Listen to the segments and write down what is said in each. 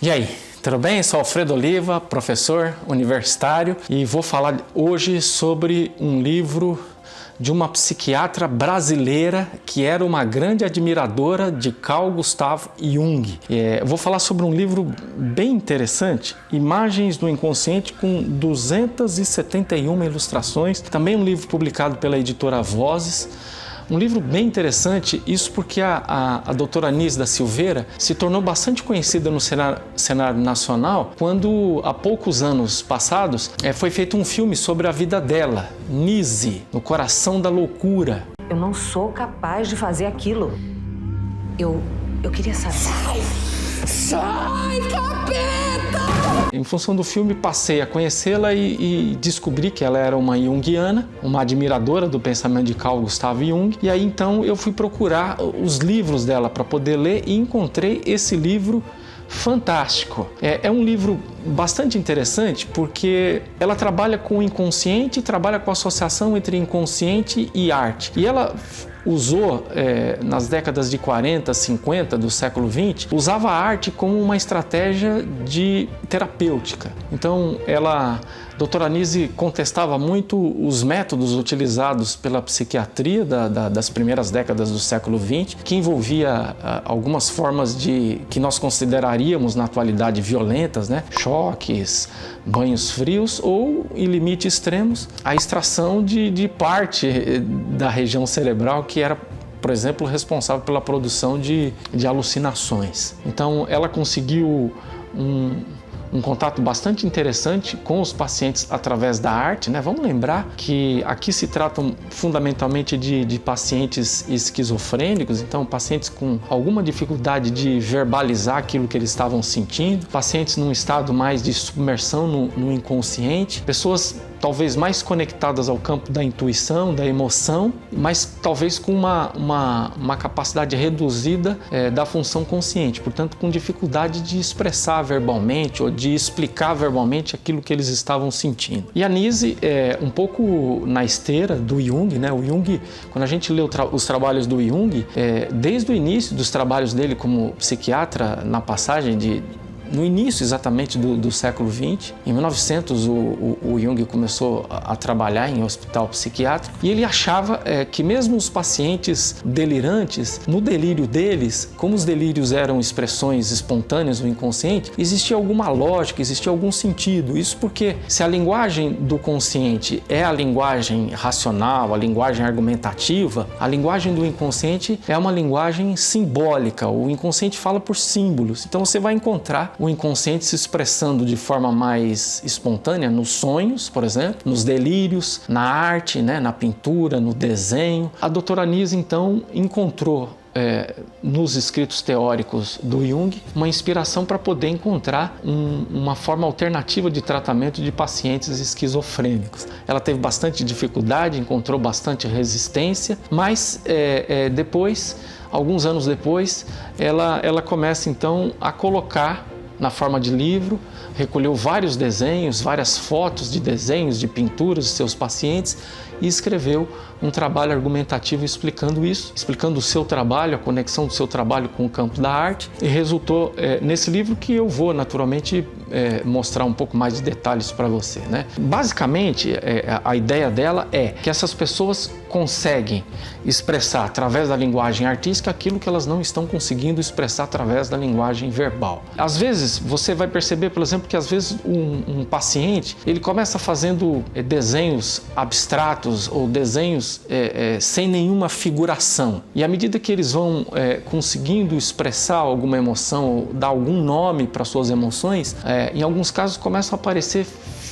E aí, tudo bem? Sou Alfredo Oliva, professor universitário, e vou falar hoje sobre um livro de uma psiquiatra brasileira que era uma grande admiradora de Carl Gustav Jung. Vou falar sobre um livro bem interessante, Imagens do Inconsciente, com 271 ilustrações, também um livro publicado pela editora Vozes. Um livro bem interessante, isso porque a doutora Anísia da Silveira se tornou bastante conhecida no cenário nacional quando, há poucos anos passados, foi feito um filme sobre a vida dela, Nise, no coração da loucura. Eu não sou capaz de fazer aquilo. Eu queria saber. Sai, capeta! Em função do filme, passei a conhecê-la e descobri que ela era uma junguiana, uma admiradora do pensamento de Carl Gustav Jung. E aí, então, eu fui procurar os livros dela para poder ler e encontrei esse livro fantástico. É um livro bastante interessante porque ela trabalha com o inconsciente, trabalha com a associação entre inconsciente e arte. E ela usou, nas décadas de 40, 50 do século 20, usava a arte como uma estratégia de terapêutica. Então, a doutora Anísia contestava muito os métodos utilizados pela psiquiatria das primeiras décadas do século 20, que envolvia algumas formas que nós consideraríamos na atualidade violentas, né? Choques, banhos frios ou, em limites extremos, a extração de parte da região cerebral que era, por exemplo, responsável pela produção de alucinações. Então, ela conseguiu um contato bastante interessante com os pacientes através da arte, né? Vamos lembrar que aqui se tratam fundamentalmente de pacientes esquizofrênicos, então pacientes com alguma dificuldade de verbalizar aquilo que eles estavam sentindo, pacientes num estado mais de submersão no inconsciente, pessoas talvez mais conectadas ao campo da intuição, da emoção, mas talvez com uma capacidade reduzida da função consciente, portanto com dificuldade de expressar verbalmente ou de explicar verbalmente aquilo que eles estavam sentindo. E a Anísia, um pouco na esteira do Jung, né? O Jung, quando a gente lê os trabalhos do Jung, desde o início dos trabalhos dele como psiquiatra, na passagem no início exatamente do século XX, em 1900 o Jung começou a trabalhar em hospital psiquiátrico e ele achava que mesmo os pacientes delirantes, no delírio deles, como os delírios eram expressões espontâneas do inconsciente, existia alguma lógica, existia algum sentido. Isso porque se a linguagem do consciente é a linguagem racional, a linguagem argumentativa, a linguagem do inconsciente é uma linguagem simbólica. O inconsciente fala por símbolos. Então você vai encontrar o inconsciente se expressando de forma mais espontânea nos sonhos, por exemplo, nos delírios, na arte, né, na pintura, no desenho. A doutora Anísia, então, encontrou nos escritos teóricos do Jung uma inspiração para poder encontrar uma forma alternativa de tratamento de pacientes esquizofrênicos. Ela teve bastante dificuldade, encontrou bastante resistência, mas depois, alguns anos depois, ela começa então a colocar na forma de livro, recolheu vários desenhos, várias fotos de desenhos, de pinturas de seus pacientes e escreveu um trabalho argumentativo explicando isso, explicando o seu trabalho, a conexão do seu trabalho com o campo da arte, e resultou nesse livro que eu vou naturalmente mostrar um pouco mais de detalhes para você, né? Basicamente, a ideia dela é que essas pessoas conseguem expressar através da linguagem artística aquilo que elas não estão conseguindo expressar através da linguagem verbal. Às vezes, você vai perceber, por exemplo, que às vezes um paciente, ele começa fazendo desenhos abstratos ou desenhos sem nenhuma figuração. E à medida que eles vão conseguindo expressar alguma emoção ou dar algum nome para suas emoções, em alguns casos começam a aparecer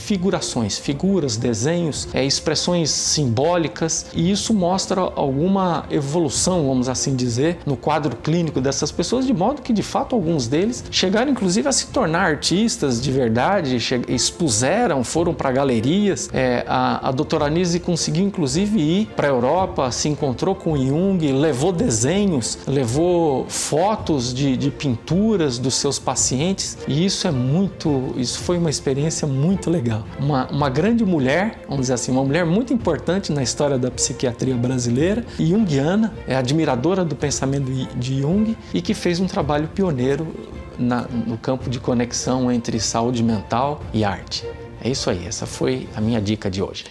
figurações, figuras, desenhos, expressões simbólicas, e isso mostra alguma evolução, vamos assim dizer, no quadro clínico dessas pessoas, de modo que, de fato, alguns deles chegaram, inclusive, a se tornar artistas de verdade, expuseram, foram para galerias. A doutora Anísia conseguiu, inclusive, ir para a Europa, se encontrou com Jung, levou desenhos, levou fotos de pinturas dos seus pacientes, e isso foi uma experiência muito legal. Uma grande mulher, vamos dizer assim, uma mulher muito importante na história da psiquiatria brasileira, junguiana, admiradora do pensamento de Jung e que fez um trabalho pioneiro no campo de conexão entre saúde mental e arte. É isso aí, essa foi a minha dica de hoje.